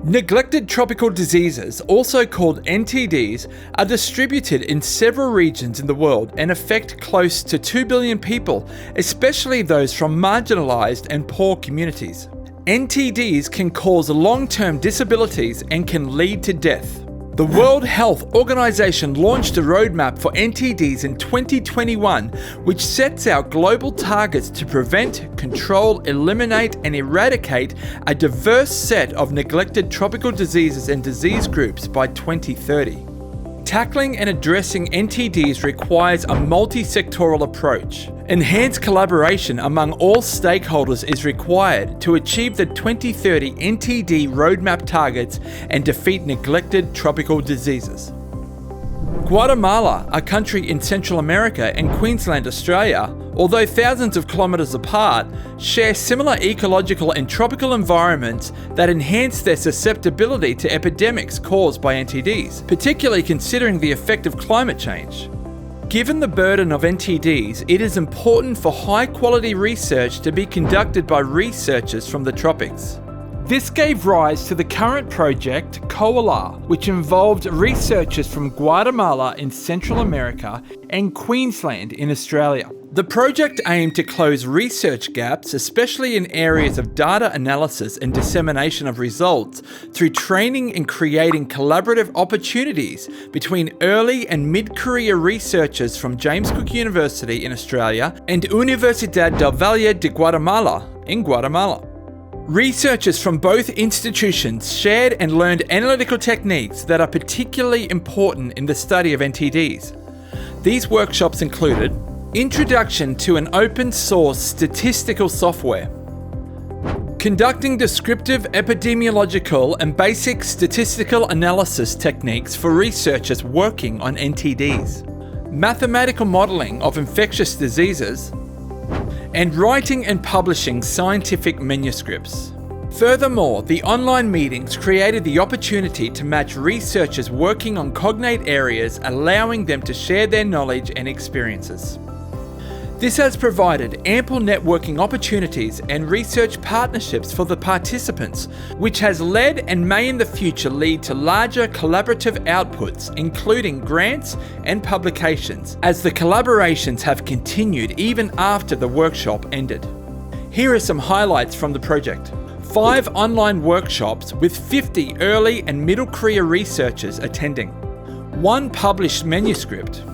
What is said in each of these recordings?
Neglected tropical diseases, also called NTDs, are distributed in several regions in the world and affect close to 2 billion people, especially those from marginalised and poor communities. NTDs can cause long-term disabilities and can lead to death. The World Health Organization launched a roadmap for NTDs in 2021, which sets out global targets to prevent, control, eliminate, and eradicate a diverse set of neglected tropical diseases and disease groups by 2030. Tackling and addressing NTDs requires a multi-sectoral approach. Enhanced collaboration among all stakeholders is required to achieve the 2030 NTD roadmap targets and defeat neglected tropical diseases. Guatemala, a country in Central America, and Queensland, Australia, although thousands of kilometres apart, share similar ecological and tropical environments that enhance their susceptibility to epidemics caused by NTDs, particularly considering the effect of climate change. Given the burden of NTDs, it is important for high-quality research to be conducted by researchers from the tropics. This gave rise to the current project COALAR, which involved researchers from Guatemala in Central America and Queensland in Australia. The project aimed to close research gaps, especially in areas of data analysis and dissemination of results, through training and creating collaborative opportunities between early and mid-career researchers from James Cook University in Australia and Universidad del Valle de Guatemala in Guatemala. Researchers from both institutions shared and learned analytical techniques that are particularly important in the study of NTDs. These workshops included Introduction to an open source statistical software, conducting descriptive epidemiological and basic statistical analysis techniques for researchers working on NTDs, mathematical modelling of infectious diseases, and writing and publishing scientific manuscripts. Furthermore, the online meetings created the opportunity to match researchers working on cognate areas, allowing them to share their knowledge and experiences. This has provided ample networking opportunities and research partnerships for the participants, which has led and may in the future lead to larger collaborative outputs, including grants and publications, as the collaborations have continued even after the workshop ended. Here are some highlights from the project. 5 online workshops with 50 early and middle career researchers attending. 1 published manuscript.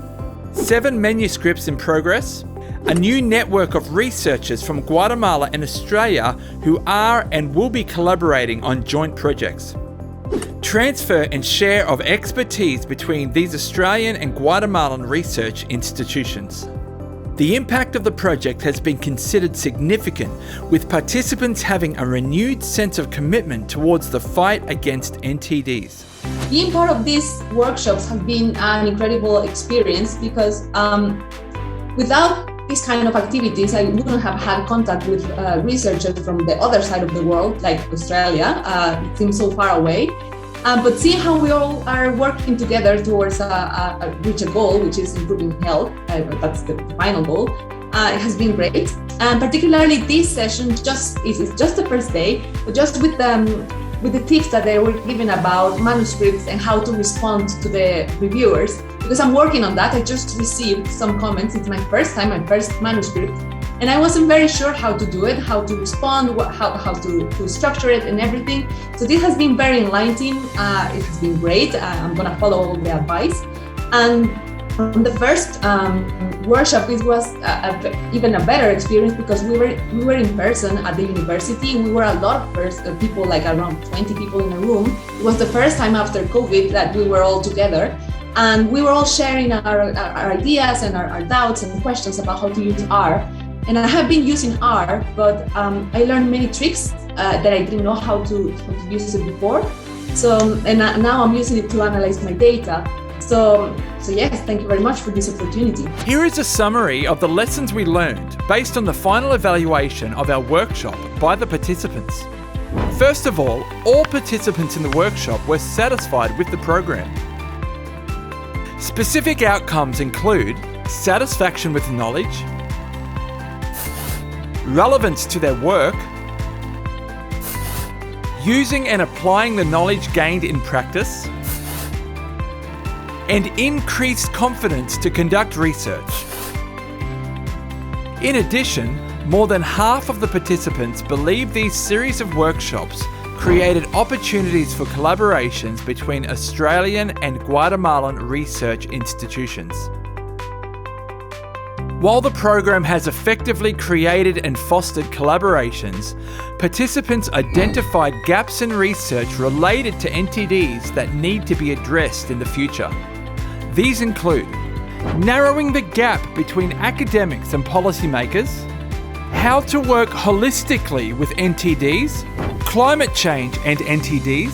7 manuscripts in progress. A new network of researchers from Guatemala and Australia who are and will be collaborating on joint projects. Transfer and share of expertise between these Australian and Guatemalan research institutions. The impact of the project has been considered significant, with participants having a renewed sense of commitment towards the fight against NTDs. Being part of these workshops has been an incredible experience because without these kind of activities, I wouldn't have had contact with researchers from the other side of the world, like Australia. It seems so far away. But seeing how we all are working together towards reach a goal, which is improving health, that's the final goal, it has been great. And particularly this session is just the first day, but just with the tips that they were given about manuscripts and how to respond to the reviewers. Because I'm working on that, I just received some comments. It's my first manuscript, and I wasn't very sure how to do it, how to respond, how to structure it and everything. So this has been very enlightening. It has been great. I'm gonna follow all the advice. And on the first workshop, it was even a better experience because we were in person at the university. We were a lot of people, like around 20 people in a room. It was the first time after COVID that we were all together. And we were all sharing our ideas and our doubts and questions about how to use R. And I have been using R, but I learned many tricks that I didn't know how to use it before. And now I'm using it to analyze my data. So yes, thank you very much for this opportunity. Here is a summary of the lessons we learned based on the final evaluation of our workshop by the participants. First of all participants in the workshop were satisfied with the program. Specific outcomes include satisfaction with knowledge, relevance to their work, using and applying the knowledge gained in practice, and increased confidence to conduct research. In addition, more than half of the participants believe these series of workshops created opportunities for collaborations between Australian and Guatemalan research institutions. While the program has effectively created and fostered collaborations, participants identified gaps in research related to NTDs that need to be addressed in the future. These include narrowing the gap between academics and policymakers, how to work holistically with NTDs, climate change and NTDs,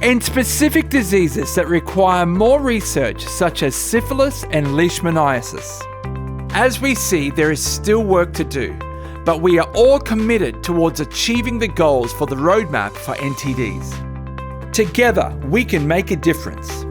and specific diseases that require more research such as syphilis and leishmaniasis. As we see, there is still work to do, but we are all committed towards achieving the goals for the roadmap for NTDs. Together, we can make a difference.